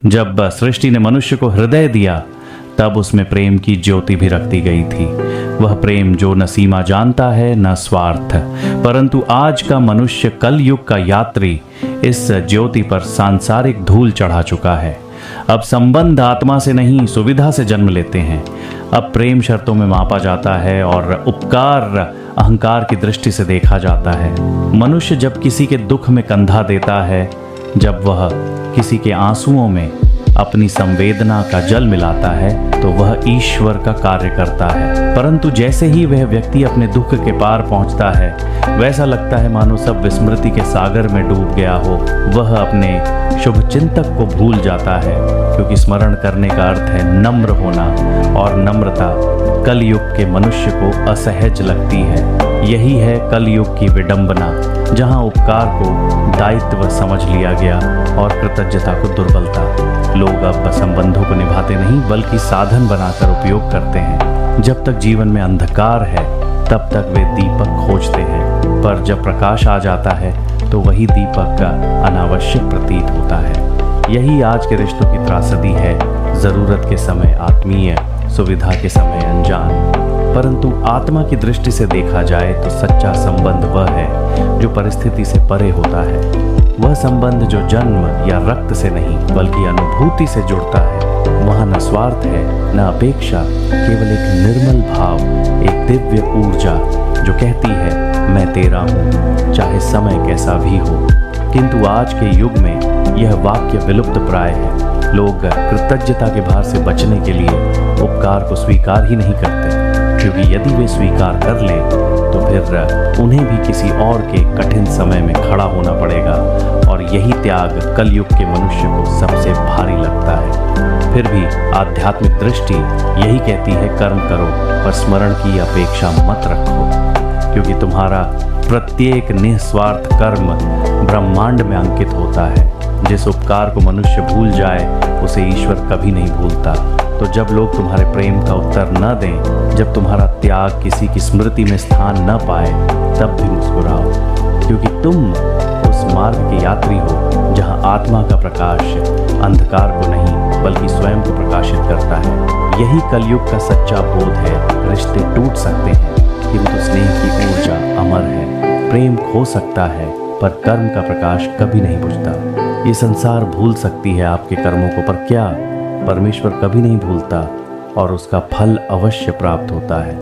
जब सृष्टि ने मनुष्य को हृदय दिया तब उसमें प्रेम की ज्योति भी रख दी गई थी। वह प्रेम जो न सीमा जानता है न स्वार्थ। परंतु आज का मनुष्य कल युग का यात्री इस ज्योति पर सांसारिक धूल चढ़ा चुका है। अब संबंध आत्मा से नहीं सुविधा से जन्म लेते हैं। अब प्रेम शर्तों में मापा जाता है और उपकार अहंकार की दृष्टि से देखा जाता है। मनुष्य जब किसी के दुख में कंधा देता है, जब वह किसी के आंसुओं में अपनी संवेदना का जल मिलाता है, तो वह ईश्वर का कार्य करता है। परंतु जैसे ही वह व्यक्ति अपने दुख के पार पहुंचता है, वैसा लगता है मानो सब विस्मृति के सागर में डूब गया हो। वह अपने शुभ चिंतक को भूल जाता है, क्योंकि स्मरण करने का अर्थ है नम्र होना, और नम्रता कलयुग के मनुष्य को असहज लगती है। यही है कलयुग की विडंबना, जहां उपकार को दायित्व समझ लिया गया और कृतज्ञता को दुर्बलता। लोग अब संबंधों को निभाते नहीं बल्कि साधन बनाकर उपयोग करते हैं। जब तक जीवन में अंधकार है तब तक वे दीपक खोजते हैं, पर जब प्रकाश आ जाता है तो वही दीपक का अनावश्यक प्रतीत होता है। यही आज के रिश्तों की त्रासदी है। जरूरत के समय आत्मीय, सुविधा के समय अनजान। परंतु आत्मा की दृष्टि से देखा जाए तो सच्चा संबंध वह है जो परिस्थिति से परे होता है। वह संबंध जो जन्म या रक्त से नहीं बल्कि अनुभूति से जुड़ता है। वहाँ न स्वार्थ है न अपेक्षा, केवल एक निर्मल भाव, एक दिव्य ऊर्जा जो कहती है मैं तेरा हूँ, चाहे समय कैसा भी हो। किंतु आज के युग में यह वाक्य विलुप्त प्राय है। लोग कृतज्ञता के भार से बचने के लिए उपकार को स्वीकार ही नहीं करते, क्योंकि यदि वे स्वीकार कर लें तो फिर उन्हें भी किसी और के कठिन समय में खड़ा होना पड़ेगा, और यही त्याग कलयुग के मनुष्य को सबसे भारी लगता है। फिर भी आध्यात्मिक दृष्टि यही कहती है कर्म करो, पर स्मरण की अपेक्षा मत रखो, क्योंकि तुम्हारा प्रत्येक निस्वार्थ कर्म ब्रह्मांड में अंकित होता है। जिस उपकार को मनुष्य भूल जाए उसे ईश्वर कभी नहीं भूलता। तो जब लोग तुम्हारे प्रेम का उत्तर न दें, जब तुम्हारा त्याग किसी की स्मृति में स्थान न पाए, तब भी मुस्कुराओ, क्योंकि तुम उस मार्ग के यात्री हो जहां आत्मा का प्रकाश अंधकार को नहीं बल्कि स्वयं को प्रकाशित करता है। यही कलयुग का सच्चा बोध है। रिश्ते टूट सकते हैं किंतु स्नेह की ऊर्जा अमर है। प्रेम खो सकता है पर कर्म का प्रकाश कभी नहीं बुझता। ये संसार भूल सकती है आपके कर्मों को, पर क्या परमेश्वर कभी नहीं भूलता, और उसका फल अवश्य प्राप्त होता है।